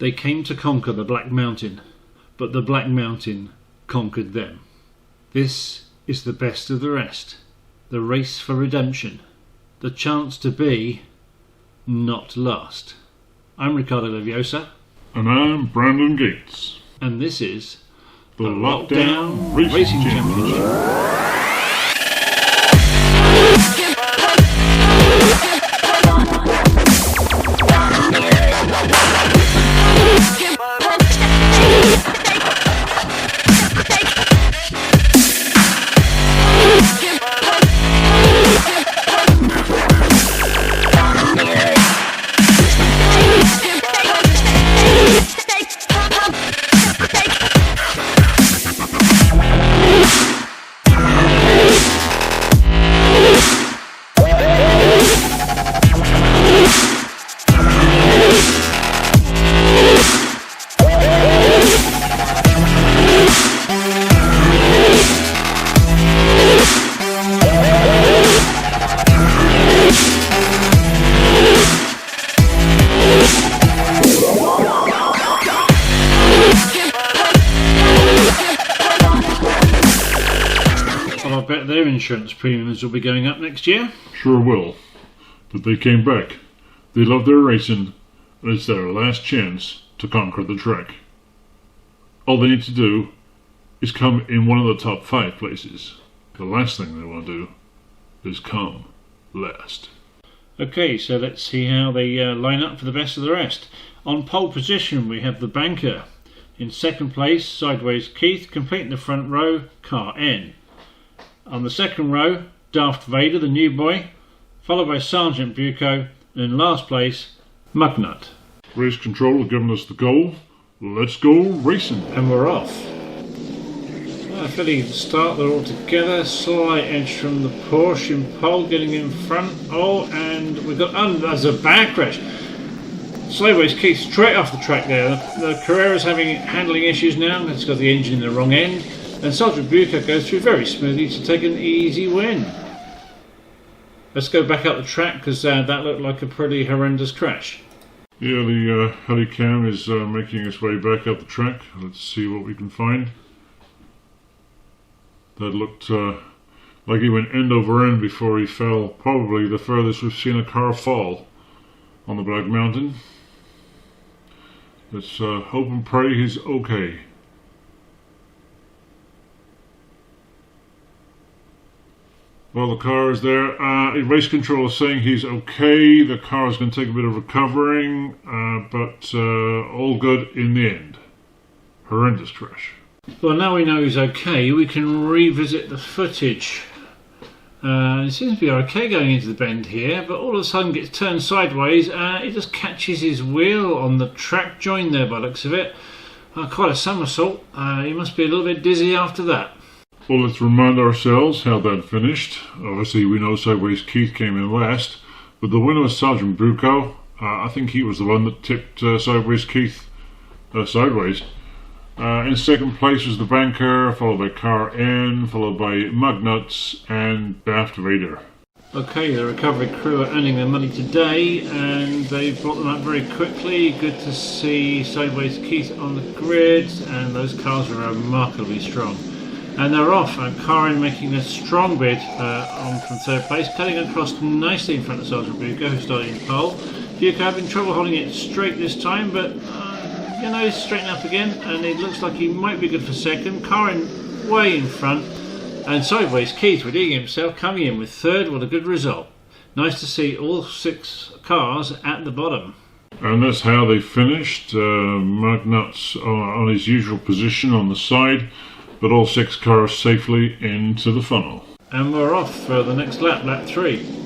They came to conquer the Black Mountain, but the Black Mountain conquered them. This is the best of the rest. The race for redemption. The chance to be not lost. I'm Ricardo Leviosa. And I'm Brandon Gates. And this is the Lockdown Racing Championship. Their insurance premiums will be going up next year. Sure will. But they came back. They love their racing, and it's their last chance to conquer the track. All they need to do is come in one of the top 5 places. The last thing they want to do is come last. Okay, so let's see how they line up for the best of the rest. On pole position we have the Banker. In second place, Sideways Keith, completing the front row, Car N. On the second row, Daft Vader, the new boy, followed by Sergeant Bucco, and in last place, Mugnut. Race control have given us the goal. Let's go racing. And we're off. Fairly start, they're all together. Slight edge from the Porsche in pole, getting in front. Oh, and we've got, there's a back crash. Sideways Keith straight off the track there. The Carrera's handling issues now. It's got the engine in the wrong end. And Sergeant Bucco goes through very smoothly to take an easy win. Let's go back up the track because that looked like a pretty horrendous crash. Yeah, the helicam is making its way back up the track. Let's see what we can find. That looked like he went end over end before he fell. Probably the furthest we've seen a car fall on the Black Mountain. Let's hope and pray he's okay. Well, the car is there. Race control is saying he's okay. The car is going to take a bit of recovering, but all good in the end. Horrendous crash. Well, now we know he's okay, we can revisit the footage. It seems to be okay going into the bend here, but all of a sudden gets turned sideways. It just catches his wheel on the track join there by the looks of it. Quite a somersault. He must be a little bit dizzy after that. Well, let's remind ourselves how that finished. Obviously, we know Sideways Keith came in last, but the winner was Sergeant Bucco. I think he was the one that tipped Sideways Keith sideways. In second place was the Banker, followed by Car N, followed by Mugnuts and Daft Vader. Okay, the recovery crew are earning their money today, and they brought them up very quickly. Good to see Sideways Keith on the grid, and those cars are remarkably strong. And they're off, and Karin making a strong bid on from third place, cutting across nicely in front of Sergeant Bucco, who started in pole. Bucco having trouble holding it straight this time, but he's straightened up again, and it looks like he might be good for second. Karin way in front, and Sideways Keith redeeming himself, coming in with third. What a good result. Nice to see all 6 cars at the bottom. And that's how they finished. Mugnuts on his usual position on the side, but all 6 cars safely into the funnel. And we're off for the next lap, lap 3.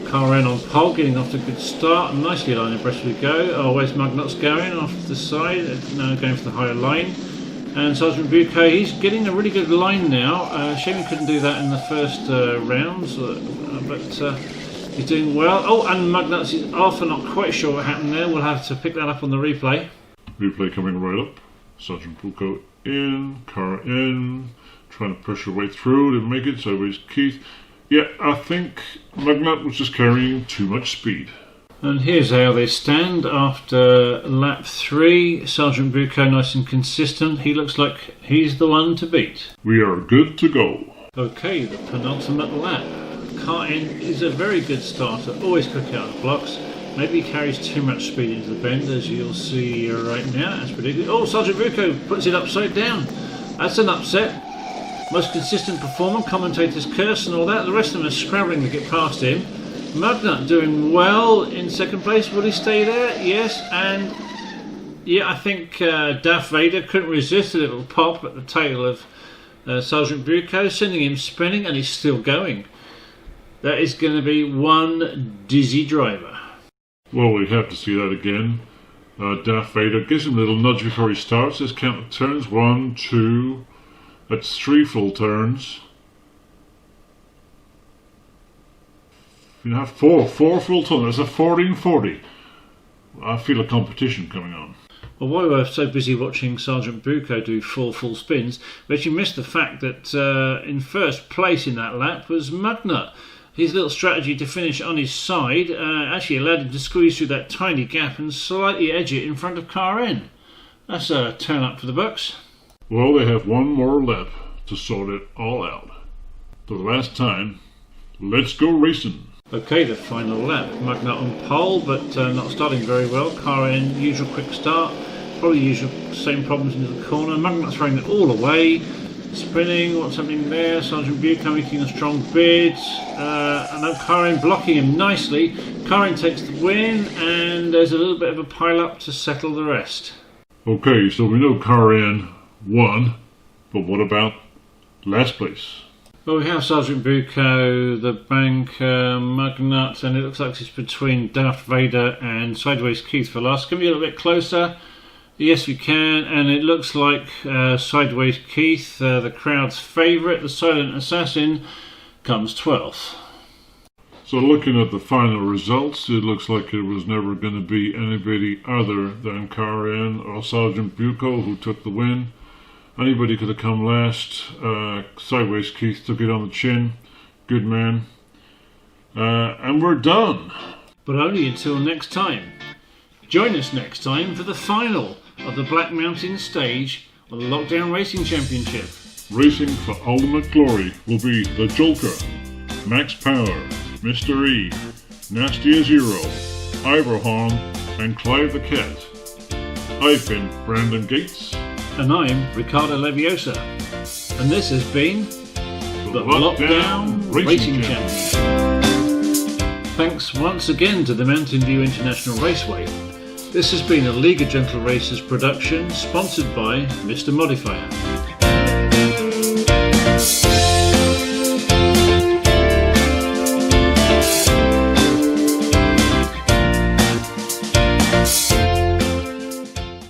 Car N on pole, getting off to a good start, and nicely lined abreast we go. Oh, where's Mugnuts going? Off to the side, now going for the higher line. And Sergeant Bucco, he's getting a really good line now. Shame he couldn't do that in the first rounds, but he's doing well. Oh, and Mugnuts is off, and not quite sure what happened there. We'll have to pick that up on the replay. Replay coming right up. Sergeant Bucco in, Car in, trying to push her way through, didn't make it. Sideways Keith. Yeah, I think Mugnut was just carrying too much speed. And here's how they stand after lap 3. Sergeant Bucco nice and consistent. He looks like he's the one to beat. We are good to go. Okay, the penultimate lap. Kartin is a very good starter, always quick out of the blocks. Maybe he carries too much speed into the bend, as you'll see right now. That's predicted. Oh, Sergeant Bucco puts it upside down. That's an upset. Most consistent performer, commentators curse and all that. The rest of them are scrabbling to get past him. Magnut doing well in second place. Will he stay there? Yes. And yeah, I think Darth Vader couldn't resist a little pop at the tail of Sergeant Bucco, sending him spinning, and he's still going. That is going to be one dizzy driver. Well, we have to see that again. Darth Vader gives him a little nudge before he starts. Let's count the turns. 1, 2, that's 3 full turns. You have 4 full turns. That's a 14-40. I feel a competition coming on. Well, while we were so busy watching Sergeant Bucco do full spins, we actually missed the fact that in first place in that lap was Magnut. His little strategy to finish on his side actually allowed him to squeeze through that tiny gap and slightly edge it in front of car N. That's a turn up for the Bucks. Well, they have one more lap to sort it all out. For the last time, let's go racing. Okay, the final lap. Magnut on pole, but not starting very well. Car N, usual quick start. Probably usual same problems into the corner. Magnut throwing it all away. Spinning, what's happening there? Sergeant Bucco making a strong bid. And then car N blocking him nicely. Car N takes the win, and there's a little bit of a pile up to settle the rest. Okay, so we know car N won, but what about last place? Well, we have Sergeant Bucco, the banker, Magnut, and it looks like it's between Darth Vader and Sideways Keith for last. Can we get a little bit closer? Yes, we can, and it looks like Sideways Keith, the crowd's favourite, the silent assassin, comes 12th. So looking at the final results, it looks like it was never going to be anybody other than car N or Sergeant Bucco who took the win. Anybody could have come last. Sideways Keith took it on the chin. Good man. And we're done. But only until next time. Join us next time for the final of the Black Mountain stage of the Lockdown Racing Championship. Racing for ultimate glory will be the Joker, Max Power, Mr. E, Nasty as Zero, Iverhorn, and Clive the Cat. I've been Brandon Gates. And I'm Ricardo Leviosa. And this has been the Lockdown Racing Championship. Thanks once again to the Mountain View International Raceway. This has been a League of Gentle Racers production, sponsored by Mr. Modifier.